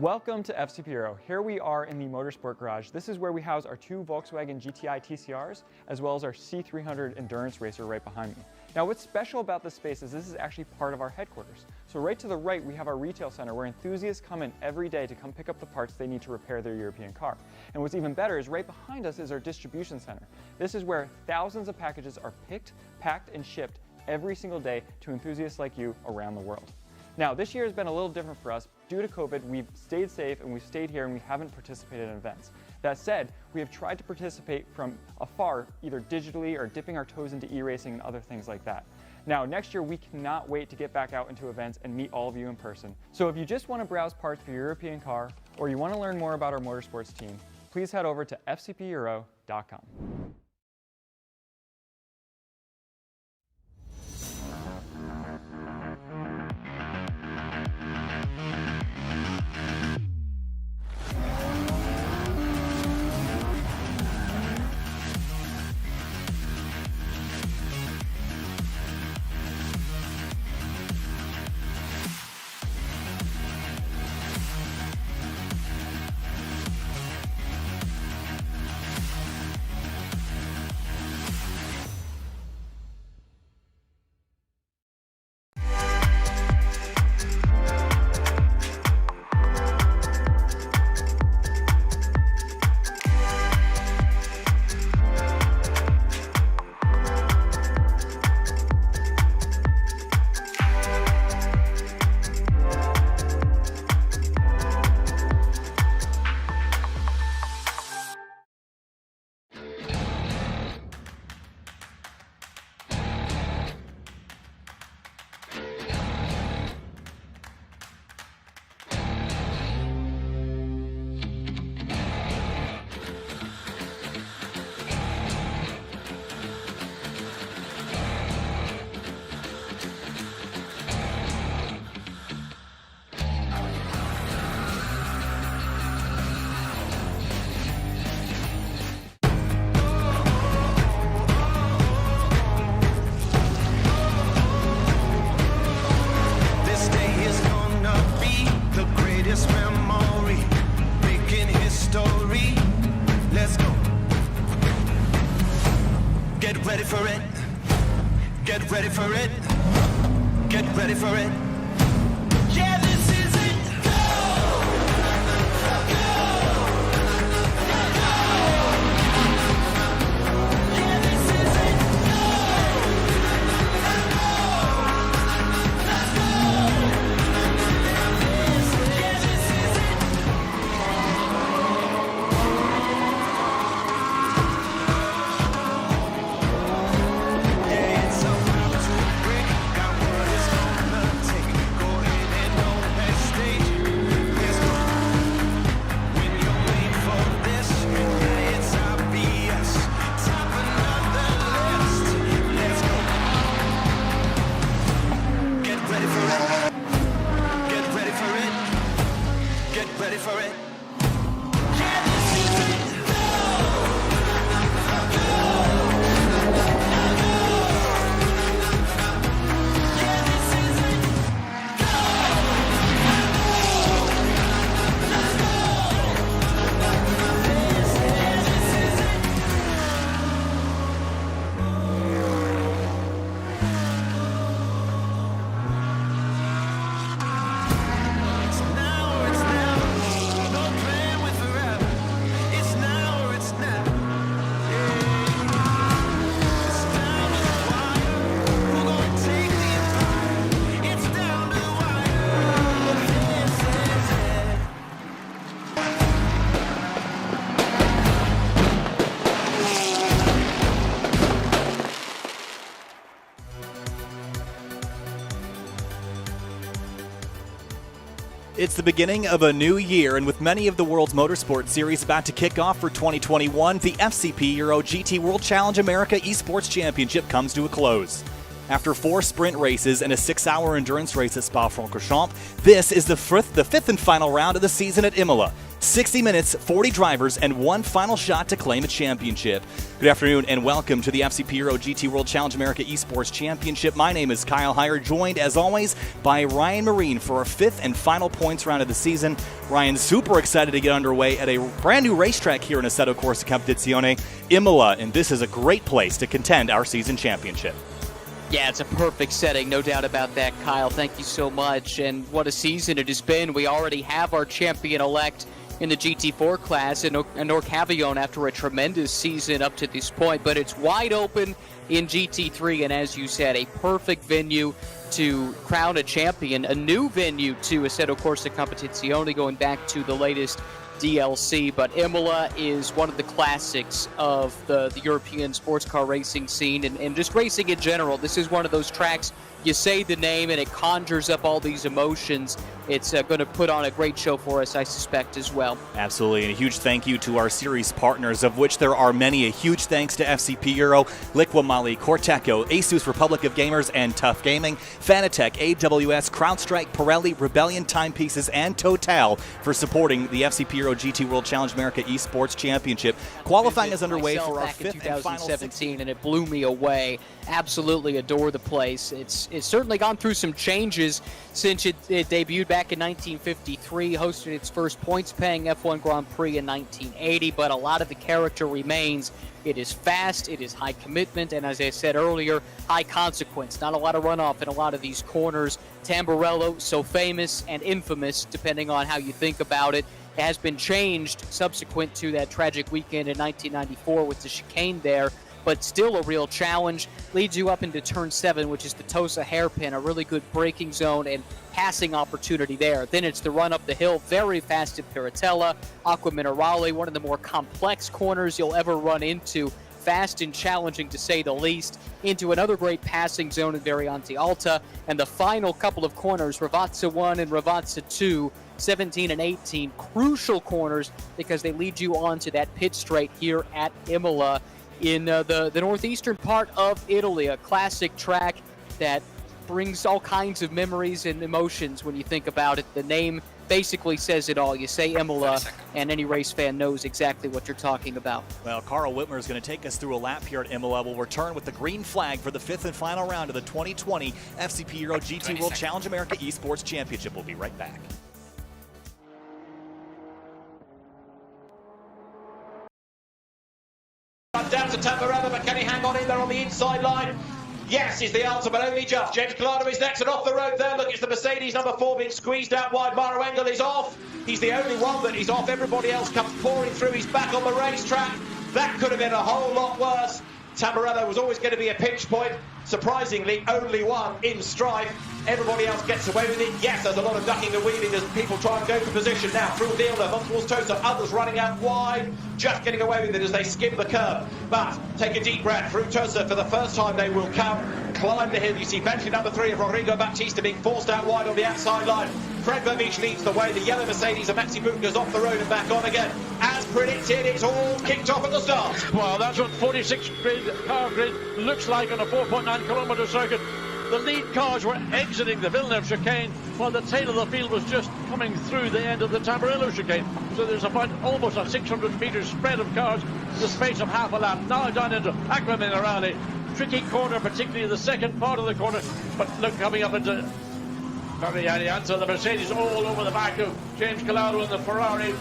Welcome to FCP Euro. Here we are in the Motorsport Garage. This is where we house our two Volkswagen GTI TCRs, as well as our C300 Endurance Racer right behind me. Now what's special about this space is this is actually part of our headquarters. So right to the right we have our retail center where enthusiasts come in every day to come pick up the parts they need to repair their European car. And what's even better is right behind us is our distribution center. This is where thousands of packages are picked, packed, and shipped every single day to enthusiasts like you around the world. Now, this year has been a little different for us. Due to COVID, we've stayed safe and we've stayed here and we haven't participated in events. That said, we have tried to participate from afar, either digitally or dipping our toes into e-racing and other things like that. Now, next year, we cannot wait to get back out into events and meet all of you in person. So if you just want to browse parts for your European car, or you want to learn more about our motorsports team, please head over to fcpeuro.com. Get ready for it. Get ready for it. Get ready for it. Yeah, this is it. Go! Go! Go! Yeah, this is it. Go! Let's go! Yeah, this is it. Ready for it. Yeah, this is it. Go! Go! Yeah, this is it. Go! Let's go! This is it. It's the beginning of a new year, and with many of the world's motorsport series about to kick off for 2021, the FCP Euro GT World Challenge America Esports Championship comes to a close. After 4 sprint races and a 6-hour endurance race at Spa-Francorchamps, this is the fifth and final round of the season at IMOLA. 60 minutes, 40 drivers, and one final shot to claim a championship. Good afternoon and welcome to the FCP Euro GT World Challenge America Esports Championship. My name is Kyle Heyer, joined as always by Ryan Marine for our fifth and final points round of the season. Ryan's super excited to get underway at a brand new racetrack here in Assetto Corsa Competizione, Imola, and this is a great place to contend our season championship. Yeah, it's a perfect setting, no doubt about that, Kyle. Thank you so much. And what a season it has been. We already have our champion-elect in the GT4 class in Norcavion after a tremendous season up to this point. But it's wide open in GT3, and as you said, a perfect venue to crown a champion, a new venue to Assetto Corsa Competizione, going back to the latest DLC. But Imola is one of the classics of the European sports car racing scene and just racing in general. This is one of those tracks, you say the name and it conjures up all these emotions. It's going to put on a great show for us, I suspect, as well. Absolutely, and a huge thank you to our series partners, of which there are many. A huge thanks to FCP Euro, Liqui-Moly, Corteco, Asus Republic of Gamers, and Tough Gaming, Fanatec, AWS, CrowdStrike, Pirelli, Rebellion Timepieces, and Total for supporting the FCP Euro GT World Challenge America Esports Championship. Qualifying is underway for our fifth and final 2017, and it blew me away. Absolutely adore the place. It's certainly gone through some changes since it debuted back in 1953, hosted its first points-paying F1 Grand Prix in 1980, but a lot of the character remains. It is fast, it is high commitment, and as I said earlier, high consequence. Not a lot of runoff in a lot of these corners. Tamburello, so famous and infamous, depending on how you think about it, has been changed subsequent to that tragic weekend in 1994 with the chicane there, but still a real challenge. Leads you up into turn 7, which is the Tosa hairpin, a really good braking zone and passing opportunity there. Then it's the run up the hill, very fast at Piratella, Acqua Minerale, one of the more complex corners you'll ever run into. Fast and challenging, to say the least, into another great passing zone in Variante Alta, and the final couple of corners, Ravazza 1 and Ravazza 2, 17 and 18, crucial corners because they lead you on to that pit straight here at Imola in the northeastern part of Italy, a classic track that brings all kinds of memories and emotions when you think about it. The name basically says it all. You say Imola, and any race fan knows exactly what you're talking about. Well, Carl Whitmer is going to take us through a lap here at Imola. We'll return with the green flag for the fifth and final round of the 2020 FCP Euro GT World Challenge America Esports Championship. We'll be right back. Down to Tamburello, but can he hang on in there on the inside line? Yes, is the answer, but only just. James Collado is next and off the road there. Look, it's the Mercedes number 4 being squeezed out wide. Maro Engel is off. He's the only one that is off. Everybody else comes pouring through. He's back on the racetrack. That could have been a whole lot worse. Tamburello was always going to be a pinch point. Surprisingly, only one in strife. Everybody else gets away with it. Yes, there's a lot of ducking and weaving as people try and go for position now. Through Dealer, up towards Tosa, others running out wide, just getting away with it as they skim the curb. But take a deep breath. Through Tosa, for the first time they will come. Climb the hill. You see Bentley number 3 of Rodrigo Baptista being forced out wide on the outside line. Fred Verbeek leads the way. The yellow Mercedes and Maxi Butner's off the road and back on again. As predicted, it's all kicked off at the start. Well, that's what 46 car grid looks like on a 4.9 kilometre circuit. The lead cars were exiting the Villeneuve chicane while the tail of the field was just coming through the end of the Tamburello chicane. So there's about almost a 600 metre spread of cars in the space of half a lap. Now down into Acqua Minerale. Tricky corner, particularly the second part of the corner. But look, coming up into Variante Alta, the Mercedes all over the back of James Collado and the Ferrari.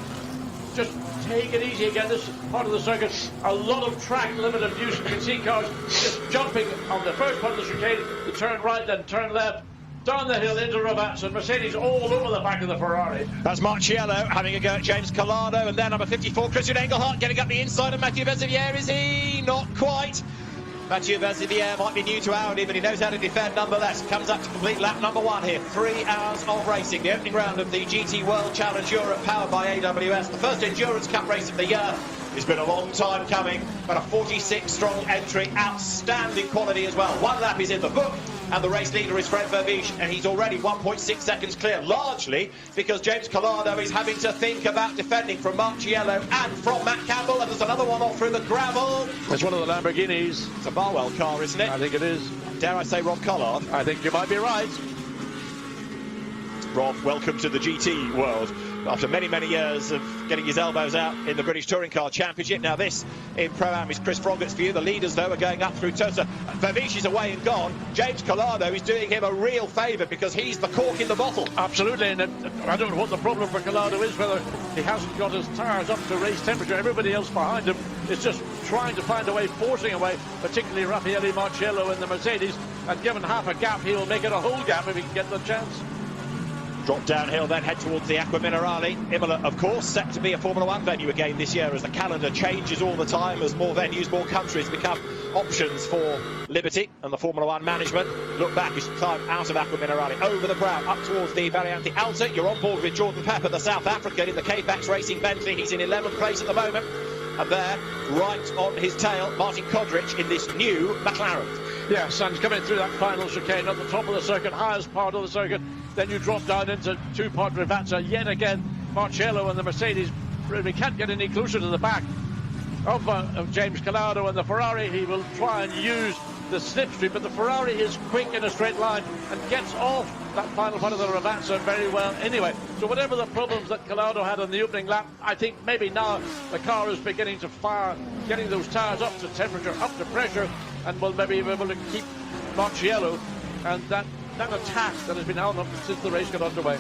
Just take it easy again, this part of the circuit. A lot of track limit of use. You can see cars just jumping on the first part of the chicane. You turn right, then turn left. Down the hill into Ravazza, and Mercedes all over the back of the Ferrari. That's Marciello having a go at James Collado, and then number 54, Christian Engelhardt getting up the inside of Mathieu Bezivier. Is he? Not quite. Mathieu Bezivier might be new to Audi, but he knows how to defend nonetheless. Comes up to complete lap number 1 here. 3 hours of racing. The opening round of the GT World Challenge Europe, powered by AWS. The first Endurance Cup race of the year. It's been a long time coming, but a 46-strong entry. Outstanding quality as well. 1 lap is in the book, and the race leader is Fred Verbeek, and he's already 1.6 seconds clear, largely because James Collado is having to think about defending from Marciello and from Matt Campbell, and there's another one off through the gravel. It's one of the Lamborghinis. It's a Barwell car, isn't it? I think it is. Dare I say Rob Collard? I think you might be right. Rob, welcome to the GT world. after many, many years of getting his elbows out in the British Touring Car Championship. Now this in Pro-Am is Chris Froggatt's view. The leaders, though, are going up through turns. Vervish is away and gone. James Collado is doing him a real favour because he's the cork in the bottle. Absolutely, and I don't know what the problem for Collado is, whether he hasn't got his tyres up to race temperature. Everybody else behind him is just trying to find a way, forcing a way, particularly Raffaele Marciello in the Mercedes, and given half a gap, he'll make it a whole gap if he can get the chance. Drop downhill, then head towards the Acqua Minerale. Imola, of course, set to be a Formula One venue again this year as the calendar changes all the time, as more venues, more countries become options for Liberty and the Formula One management. Look back as you climb out of Acqua Minerale, over the brow, up towards the Variante Alta. You're on board with Jordan Pepper, the South African, in the K-Fax Racing Bentley. He's in 11th place at the moment. And there, right on his tail, Martin Kodrich in this new McLaren. Yes, and coming through that final chicane at the top of the circuit, highest part of the circuit. Then you drop down into two-part Rivazza yet again. Marciello and the Mercedes really can't get any closer to the back of James Collado and the Ferrari. He will try and use the slipstream, but the Ferrari is quick in a straight line and gets off that final part of the Rivazza very well anyway. So whatever the problems that Collado had on the opening lap, I think maybe now the car is beginning to fire, getting those tyres up to temperature, up to pressure, and will maybe be able to keep Marciello and that attack that has been on them since the race got underway.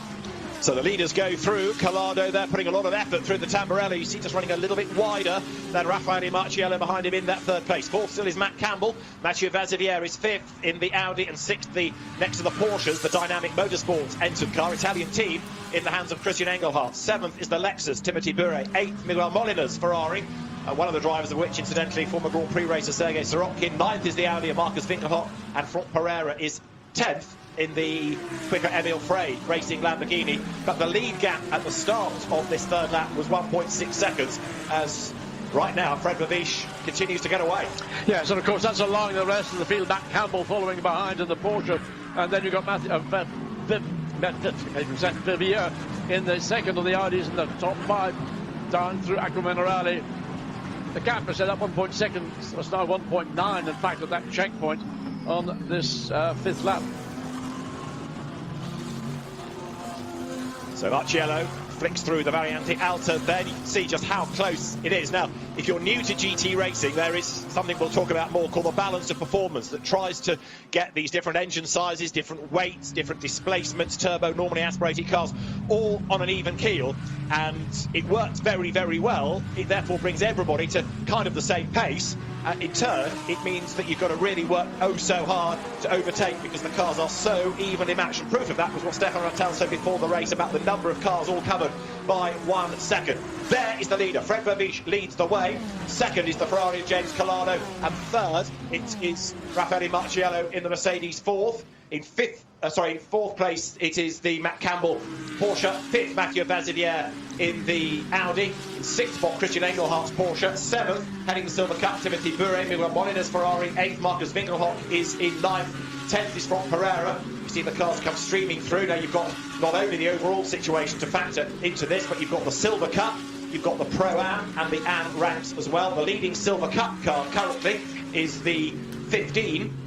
So the leaders go through. Collado there putting a lot of effort through the Tamburello. You see just running a little bit wider than Raffaele Marciello behind him in that third place. Fourth still is Matt Campbell. Mathieu Vaziviere is fifth in the Audi, and sixth next to the Porsches, the Dynamic Motorsports entered car, Italian team in the hands of Christian Engelhardt. Seventh is the Lexus, Timothy Bure. Eighth, Miguel Molina's Ferrari. One of the drivers of which, incidentally, former Grand Prix racer Sergei Sorokin. Ninth is the Audi of Marcus Winkelhock, and Franck Pereira is 10th in the quicker Emil Frey racing Lamborghini. But the lead gap at the start of this third lap was 1.6 seconds, as right now Fred Vervish continues to get away. Yes, and of course that's allowing the rest of the field. Matt Campbell following behind in the Porsche, and then you've got Vivier in the second of the Audis in the top five down through Acqua Minerale. The gap is set up 1.2 seconds. It's now 1.9 in fact at that checkpoint on this fifth lap. So Marciello flicks through the Variante Alta. Then you can see just how close it is. Now, if you're new to GT racing, there is something we'll talk about more called the balance of performance that tries to get these different engine sizes, different weights, different displacements, turbo, normally aspirated cars, all on an even keel. And it works very, very well. It therefore brings everybody to kind of the same pace. In turn, it means that you've got to really work oh so hard to overtake because the cars are so evenly matched. And proof of that was what Stefan Rattel said before the race about the number of cars all covered by 1 second. There is the leader. Fred Vervish leads the way. Second is the Ferrari of James Collado. And third, it is Raffaele Marciello in the Mercedes. Fourth. In fourth place, it is the Matt Campbell Porsche. Fifth, Mathieu Vaziviere in the Audi. In sixth spot, Christian Engelhardt's Porsche. Seventh, heading the Silver Cup, Timothy Bure. Miguel Molina's Ferrari. Eighth, Marcus Winkelhock is in ninth. 10th is Franck Pereira. You see the cars come streaming through. Now you've got not only the overall situation to factor into this, but you've got the Silver Cup, you've got the Pro-Am and the Am ranks as well. The leading Silver Cup car currently is the 15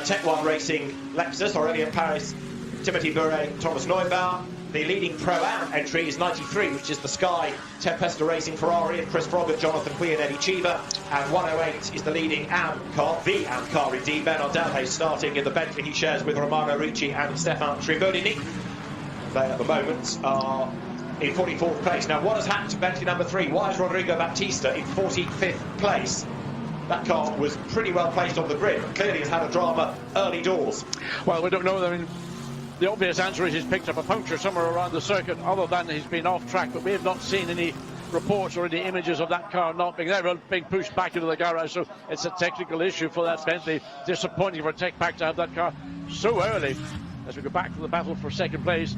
Tech 1 Racing Lexus, Aurelien Paris, Timothy Bure, Thomas Neubauer. The leading Pro-Am entry is 93, which is the Sky Tempesta Racing Ferrari of Chris Froggatt, Jonathan Hui and Eddie Cheever. And 108 is the leading Am car, the Am car indeed, Bernard Dalhay, starting in the Bentley he shares with Romano Ricci and Stefan Trivodini. They at the moment are in 44th place. Now what has happened to Bentley number 3? Why is Rodrigo Baptista in 45th place? That car was pretty well placed on the grid, but clearly has had a drama early doors. Well, we don't know. I mean, the obvious answer is he's picked up a puncture somewhere around the circuit, other than he's been off track, but we have not seen any reports or any images of that car not being there, being pushed back into the garage. So it's a technical issue for that Bentley. Disappointing for Tech Pack to have that car so early. As we go back to the battle for second place,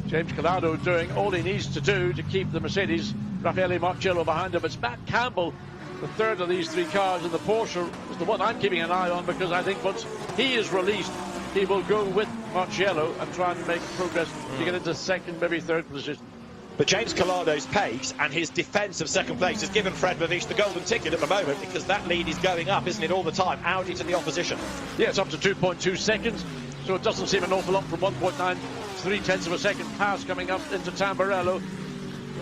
James Collado doing all he needs to do to keep the Mercedes, Raffaele Marciello behind him. It's Matt Campbell, the third of these three cars, and the Porsche is the one I'm keeping an eye on, because I think once he is released, he will go with Marciello and try and make progress to get into second, maybe third position. But James Collado's pace and his defence of second place has given Fred Vervish the golden ticket at the moment, because that lead is going up, isn't it, all the time? Audi to the opposition. Yeah, it's up to 2.2 seconds, so it doesn't seem an awful lot from 1.93 tenths of a second pass coming up into Tamburello.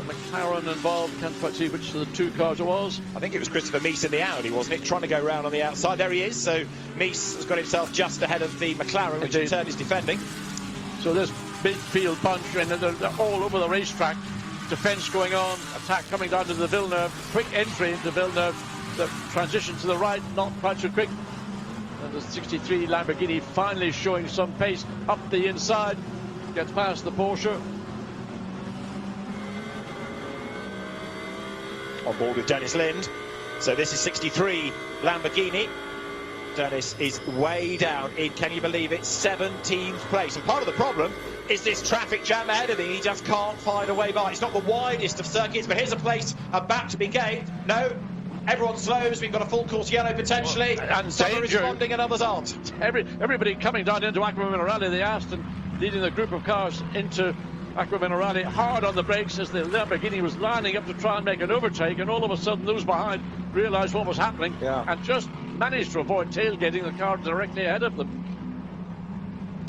McLaren involved. Can't quite see which of the two cars it was. I think it was Christopher Mies in the Audi, wasn't it? Trying to go round on the outside. There he is. So Mies has got himself just ahead of the McLaren, which in turn is defending. So this midfield bunch, and they're all over the racetrack. Defence going on, attack coming down to the Villeneuve. Quick entry into Villeneuve. The transition to the right, not quite so quick. And the 63 Lamborghini finally showing some pace up the inside. Gets past the Porsche. On board with Dennis Lind. So this is 63 Lamborghini. Dennis is way down in, can you believe it, 17th place. And part of the problem is this traffic jam ahead of him. He just can't find a way by. It's not the widest of circuits, but here's a place about to be gained. No, everyone slows. We've got a full course yellow potentially. And some are danger. responding and others aren't. Everybody coming down into Aqua Minerale, the Aston leading the group of cars into Aqua Minerale, hard on the brakes as the Lamborghini was lining up to try and make an overtake, and all of a sudden those behind realised what was happening and just managed to avoid tailgating the car directly ahead of them.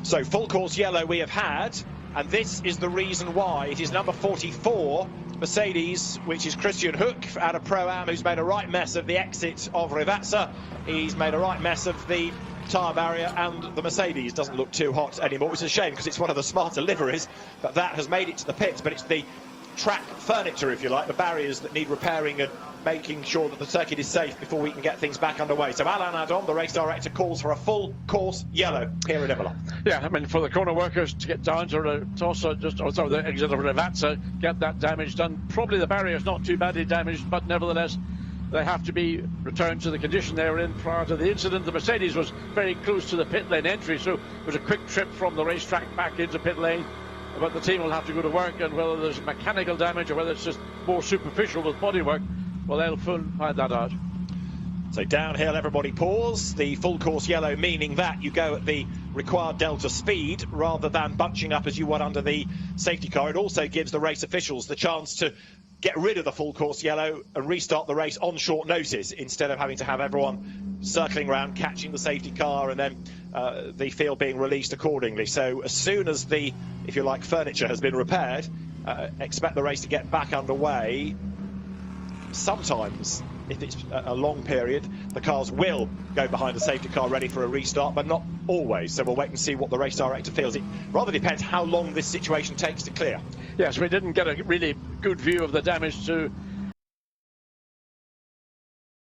So full course yellow we have had, and this is the reason why. It is number 44 Mercedes, which is Christian Hook out of Pro-Am, who's made a right mess of the exit of Rivazza. He's made a right mess of the tyre barrier, and the Mercedes doesn't look too hot anymore, which is a shame because it's one of the smarter liveries, but that has made it to the pits. But it's the track furniture, if you like, the barriers that need repairing and making sure that the circuit is safe before we can get things back underway. So Alain Adon, the race director, calls for a full course yellow here at Imola. Yeah, I mean, for the corner workers to get down to Tossa, the exit of Rivazza, get that damage done. Probably the barrier is not too badly damaged, but nevertheless, they have to be returned to the condition they were in prior to the incident. The Mercedes was very close to the pit lane entry, so it was a quick trip from the racetrack back into pit lane. But the team will have to go to work, and whether there's mechanical damage or whether it's just more superficial with bodywork, well, they'll find that out. So downhill, everybody pause. The full course yellow meaning that you go at the required delta speed rather than bunching up as you would under the safety car. It also gives the race officials the chance to get rid of the full course yellow and restart the race on short notice instead of having to have everyone circling around, catching the safety car and then the field being released accordingly. So as soon as the, if you like, furniture has been repaired, expect the race to get back underway. Sometimes, if it's a long period, the cars will go behind the safety car ready for a restart, but not always. So we'll wait and see what the race director feels. It rather depends how long this situation takes to clear. Yes, we didn't get a really good view of the damage to